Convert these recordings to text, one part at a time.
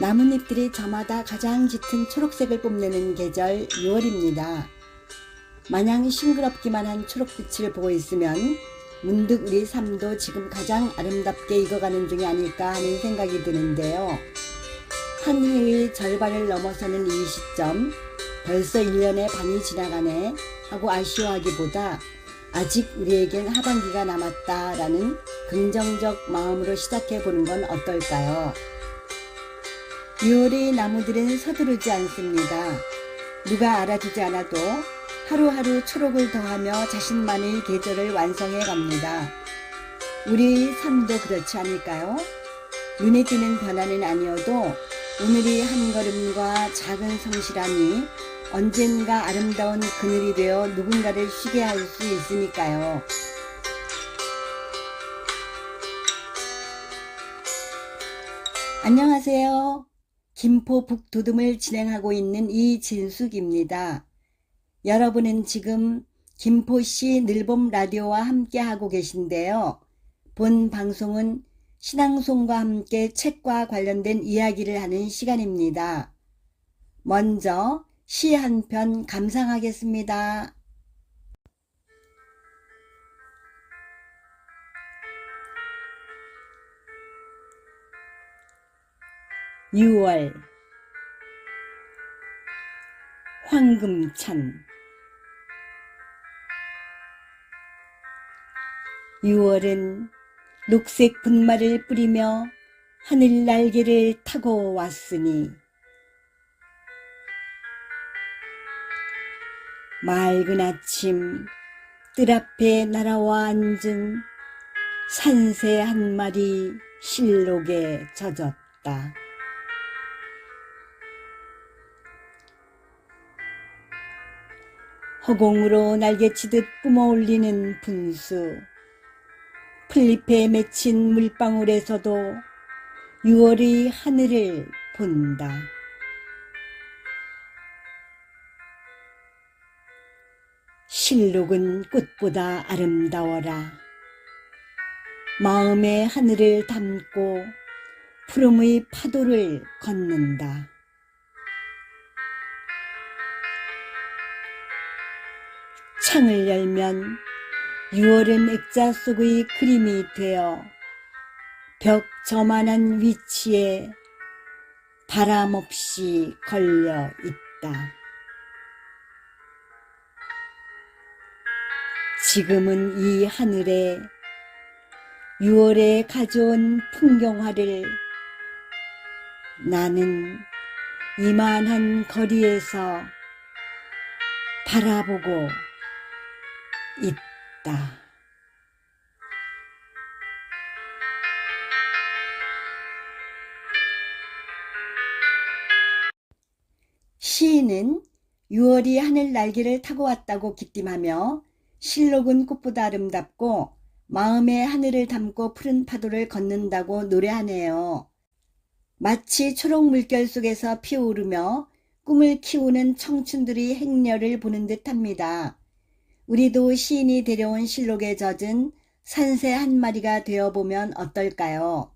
나뭇잎들이 저마다 가장 짙은 초록색을 뽐내는 계절 6월입니다. 마냥 싱그럽기만 한 초록빛을 보고 있으면 문득 우리 삶도 지금 가장 아름답게 익어가는 중이 아닐까 하는 생각이 드는데요. 한 해의 절반을 넘어서는 이 시점, 벌써 1년의 반이 지나가네 하고 아쉬워하기보다 아직 우리에겐 하반기가 남았다라는 긍정적 마음으로 시작해보는 건 어떨까요? 6월의 나무들은 서두르지 않습니다. 누가 알아주지 않아도 하루하루 초록을 더하며 자신만의 계절을 완성해 갑니다. 우리의 삶도 그렇지 않을까요? 눈에 띄는 변화는 아니어도 오늘의 한 걸음과 작은 성실함이 언젠가 아름다운 그늘이 되어 누군가를 쉬게 할 수 있으니까요. 안녕하세요. 김포 북두둠을 진행하고 있는 이진숙입니다. 여러분은 지금 김포시 늘봄 라디오와 함께 하고 계신데요. 본 방송은 신앙송과 함께 책과 관련된 이야기를 하는 시간입니다. 먼저 시 한 편 감상하겠습니다. 6월 황금찬 6월은 녹색 분말을 뿌리며 하늘 날개를 타고 왔으니 맑은 아침 뜰 앞에 날아와 앉은 산새 한 마리 실록에 젖었다. 허공으로 날개치듯 뿜어올리는 분수, 풀잎에 맺힌 물방울에서도 6월의 하늘을 본다. 실록은 꽃보다 아름다워라. 마음의 하늘을 담고 푸름의 파도를 걷는다. 창을 열면 6월은 액자 속의 그림이 되어 벽 저만한 위치에 바람 없이 걸려 있다. 지금은 이 하늘에 6월에 가져온 풍경화를 나는 이만한 거리에서 바라보고 있다. 시인은 6월이 하늘 날개를 타고 왔다고 기띔하며 실록은 꽃보다 아름답고 마음의 하늘을 담고 푸른 파도를 걷는다고 노래하네요. 마치 초록 물결 속에서 피어오르며 꿈을 키우는 청춘들의 행렬을 보는 듯합니다. 우리도 시인이 데려온 실록에 젖은 산새 한 마리가 되어보면 어떨까요?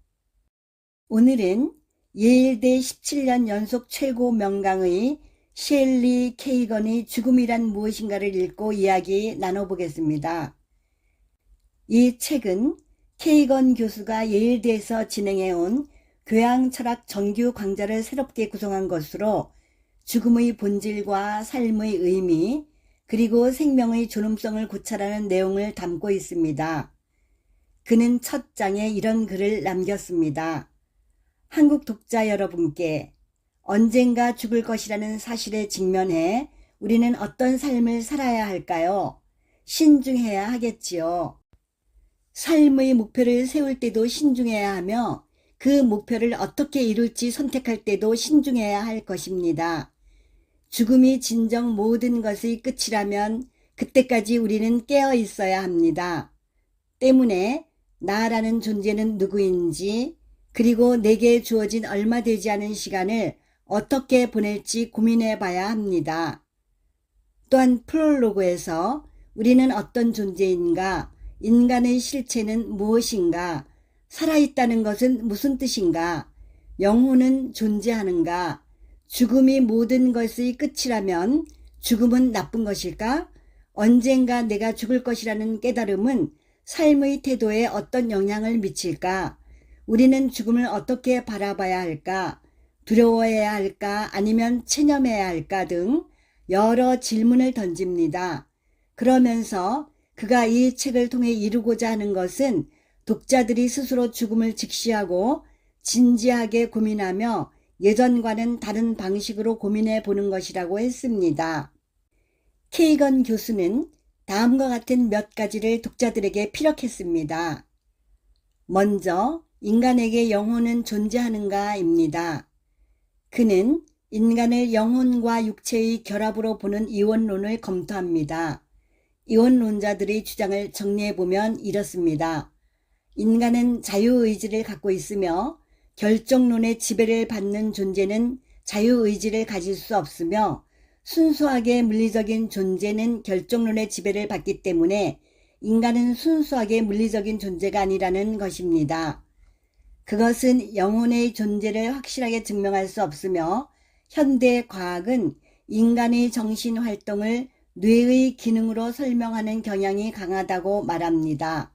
오늘은 예일대 17년 연속 최고 명강의 셸리 케이건의 죽음이란 무엇인가를 읽고 이야기 나눠보겠습니다. 이 책은 케이건 교수가 예일대에서 진행해온 교양철학 정규 강좌를 새롭게 구성한 것으로 죽음의 본질과 삶의 의미, 그리고 생명의 존엄성을 고찰하는 내용을 담고 있습니다. 그는 첫 장에 이런 글을 남겼습니다. 한국 독자 여러분께 언젠가 죽을 것이라는 사실에 직면해 우리는 어떤 삶을 살아야 할까요? 신중해야 하겠지요. 삶의 목표를 세울 때도 신중해야 하며 그 목표를 어떻게 이룰지 선택할 때도 신중해야 할 것입니다. 죽음이 진정 모든 것의 끝이라면 그때까지 우리는 깨어 있어야 합니다. 때문에 나라는 존재는 누구인지 그리고 내게 주어진 얼마 되지 않은 시간을 어떻게 보낼지 고민해 봐야 합니다. 또한 프롤로그에서 우리는 어떤 존재인가, 인간의 실체는 무엇인가, 살아있다는 것은 무슨 뜻인가, 영혼은 존재하는가? 죽음이 모든 것의 끝이라면 죽음은 나쁜 것일까? 언젠가 내가 죽을 것이라는 깨달음은 삶의 태도에 어떤 영향을 미칠까? 우리는 죽음을 어떻게 바라봐야 할까? 두려워해야 할까? 아니면 체념해야 할까? 등 여러 질문을 던집니다. 그러면서 그가 이 책을 통해 이루고자 하는 것은 독자들이 스스로 죽음을 직시하고 진지하게 고민하며 예전과는 다른 방식으로 고민해 보는 것이라고 했습니다. 케이건 교수는 다음과 같은 몇 가지를 독자들에게 피력했습니다. 먼저 인간에게 영혼은 존재하는가입니다. 그는 인간을 영혼과 육체의 결합으로 보는 이원론을 검토합니다. 이원론자들의 주장을 정리해보면 이렇습니다. 인간은 자유의지를 갖고 있으며 결정론의 지배를 받는 존재는 자유의지를 가질 수 없으며 순수하게 물리적인 존재는 결정론의 지배를 받기 때문에 인간은 순수하게 물리적인 존재가 아니라는 것입니다. 그것은 영혼의 존재를 확실하게 증명할 수 없으며 현대 과학은 인간의 정신 활동을 뇌의 기능으로 설명하는 경향이 강하다고 말합니다.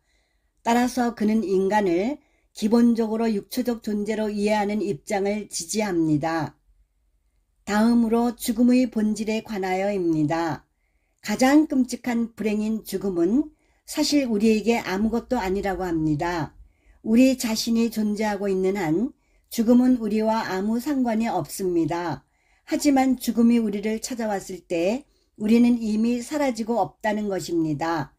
따라서 그는 인간을 기본적으로 육체적 존재로 이해하는 입장을 지지합니다. 다음으로 죽음의 본질에 관하여입니다. 가장 끔찍한 불행인 죽음은 사실 우리에게 아무것도 아니라고 합니다. 우리 자신이 존재하고 있는 한 죽음은 우리와 아무 상관이 없습니다. 하지만 죽음이 우리를 찾아왔을 때 우리는 이미 사라지고 없다는 것입니다.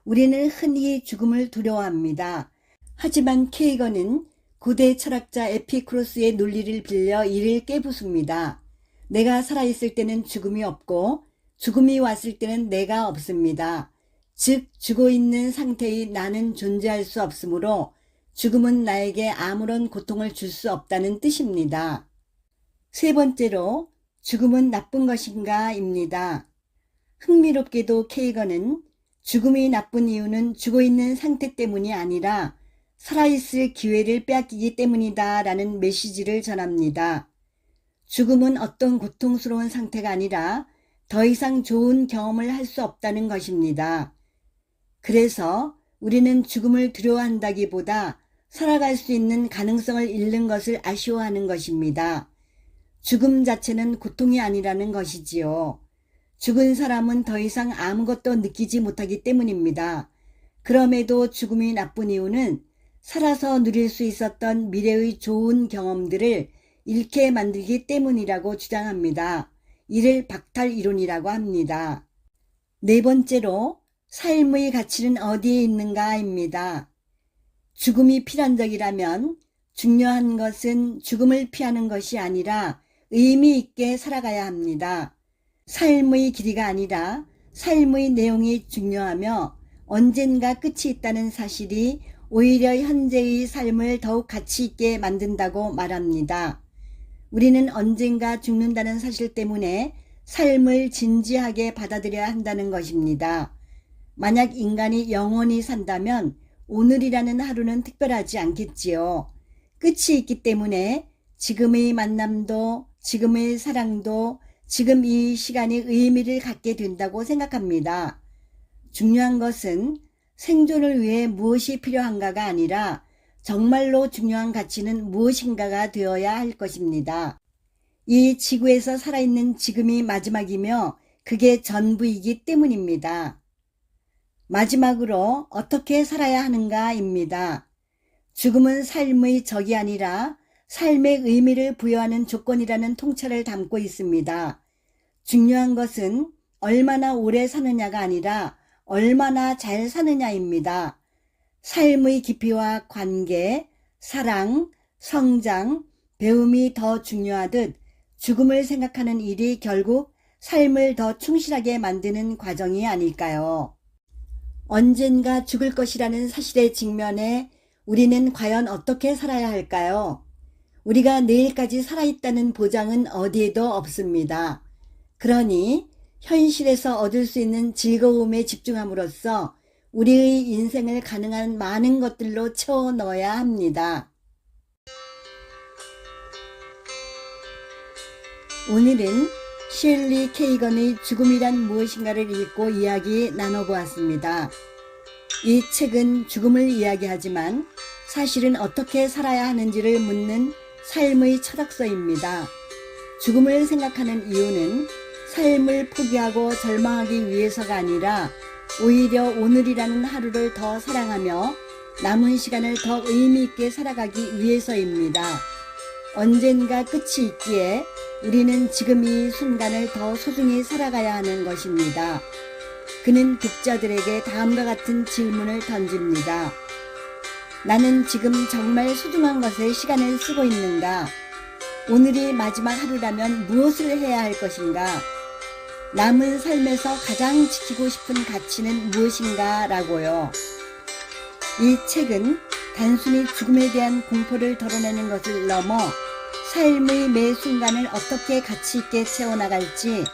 우리는 흔히 죽음을 두려워합니다. 하지만 케이건은 고대 철학자 에피쿠로스의 논리를 빌려 이를 깨부숩니다. 내가 살아있을 때는 죽음이 없고 죽음이 왔을 때는 내가 없습니다. 즉 죽어있는 상태의 나는 존재할 수 없으므로 죽음은 나에게 아무런 고통을 줄 수 없다는 뜻입니다. 세 번째로 죽음은 나쁜 것인가 입니다. 흥미롭게도 케이건은 죽음이 나쁜 이유는 죽어있는 상태 때문이 아니라 살아있을 기회를 빼앗기기 때문이다 라는 메시지를 전합니다. 죽음은 어떤 고통스러운 상태가 아니라 더 이상 좋은 경험을 할 수 없다는 것입니다. 그래서 우리는 죽음을 두려워한다기보다 살아갈 수 있는 가능성을 잃는 것을 아쉬워하는 것입니다. 죽음 자체는 고통이 아니라는 것이지요. 죽은 사람은 더 이상 아무것도 느끼지 못하기 때문입니다. 그럼에도 죽음이 나쁜 이유는 살아서 누릴 수 있었던 미래의 좋은 경험들을 잃게 만들기 때문이라고 주장합니다. 이를 박탈 이론이라고 합니다. 네 번째로 삶의 가치는 어디에 있는가입니다. 죽음이 필연적이라면 중요한 것은 죽음을 피하는 것이 아니라 의미 있게 살아가야 합니다. 삶의 길이가 아니라 삶의 내용이 중요하며 언젠가 끝이 있다는 사실이 오히려 현재의 삶을 더욱 가치 있게 만든다고 말합니다. 우리는 언젠가 죽는다는 사실 때문에 삶을 진지하게 받아들여야 한다는 것입니다. 만약 인간이 영원히 산다면 오늘이라는 하루는 특별하지 않겠지요. 끝이 있기 때문에 지금의 만남도 지금의 사랑도 지금 이 시간이 의미를 갖게 된다고 생각합니다. 중요한 것은 생존을 위해 무엇이 필요한가가 아니라 정말로 중요한 가치는 무엇인가가 되어야 할 것입니다. 이 지구에서 살아있는 지금이 마지막이며 그게 전부이기 때문입니다. 마지막으로 어떻게 살아야 하는가입니다. 죽음은 삶의 적이 아니라 삶의 의미를 부여하는 조건이라는 통찰을 담고 있습니다. 중요한 것은 얼마나 오래 사느냐가 아니라 얼마나 잘 사느냐입니다. 삶의 깊이와 관계, 사랑, 성장, 배움이 더 중요하듯 죽음을 생각하는 일이 결국 삶을 더 충실하게 만드는 과정이 아닐까요? 언젠가 죽을 것이라는 사실에 직면해 우리는 과연 어떻게 살아야 할까요? 우리가 내일까지 살아있다는 보장은 어디에도 없습니다. 그러니 현실에서 얻을 수 있는 즐거움에 집중함으로써 우리의 인생을 가능한 많은 것들로 채워 넣어야 합니다. 오늘은 셸리 케이건의 죽음이란 무엇인가를 읽고 이야기 나눠보았습니다. 이 책은 죽음을 이야기하지만 사실은 어떻게 살아야 하는지를 묻는 삶의 철학서입니다. 죽음을 생각하는 이유는 삶을 포기하고 절망하기 위해서가 아니라 오히려 오늘이라는 하루를 더 사랑하며 남은 시간을 더 의미 있게 살아가기 위해서입니다. 언젠가 끝이 있기에 우리는 지금 이 순간을 더 소중히 살아가야 하는 것입니다. 그는 독자들에게 다음과 같은 질문을 던집니다. 나는 지금 정말 소중한 것에 시간을 쓰고 있는가? 오늘이 마지막 하루라면 무엇을 해야 할 것인가? 남은 삶에서 가장 지키고 싶은 가치는 무엇인가? 라고요. 이 책은 단순히 죽음에 대한 공포를 덜어내는 것을 넘어 삶의 매 순간을 어떻게 가치 있게 채워나갈지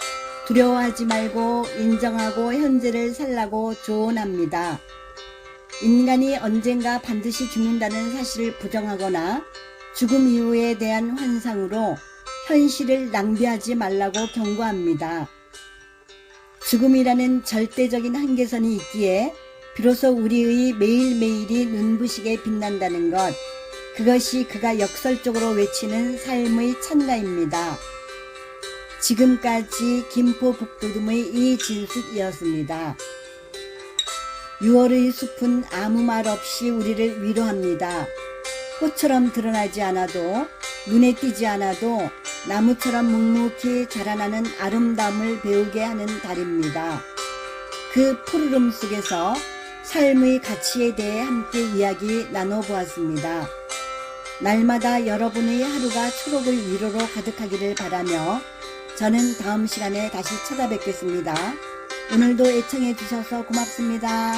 두려워하지 말고 인정하고 현재를 살라고 조언합니다. 인간이 언젠가 반드시 죽는다는 사실을 부정하거나 죽음 이후에 대한 환상으로 현실을 낭비하지 말라고 경고합니다. 죽음이라는 절대적인 한계선이 있기에 비로소 우리의 매일매일이 눈부시게 빛난다는 것, 그것이 그가 역설적으로 외치는 삶의 찬가입니다. 지금까지 김포 북두둠의 이진숙이었습니다. 6월의 숲은 아무 말 없이 우리를 위로합니다. 꽃처럼 드러나지 않아도 눈에 띄지 않아도 나무처럼 묵묵히 자라나는 아름다움을 배우게 하는 달입니다. 그 푸르름 속에서 삶의 가치에 대해 함께 이야기 나눠보았습니다. 날마다 여러분의 하루가 초록의 위로로 가득하기를 바라며 저는 다음 시간에 다시 찾아뵙겠습니다. 오늘도 애청해 주셔서 고맙습니다.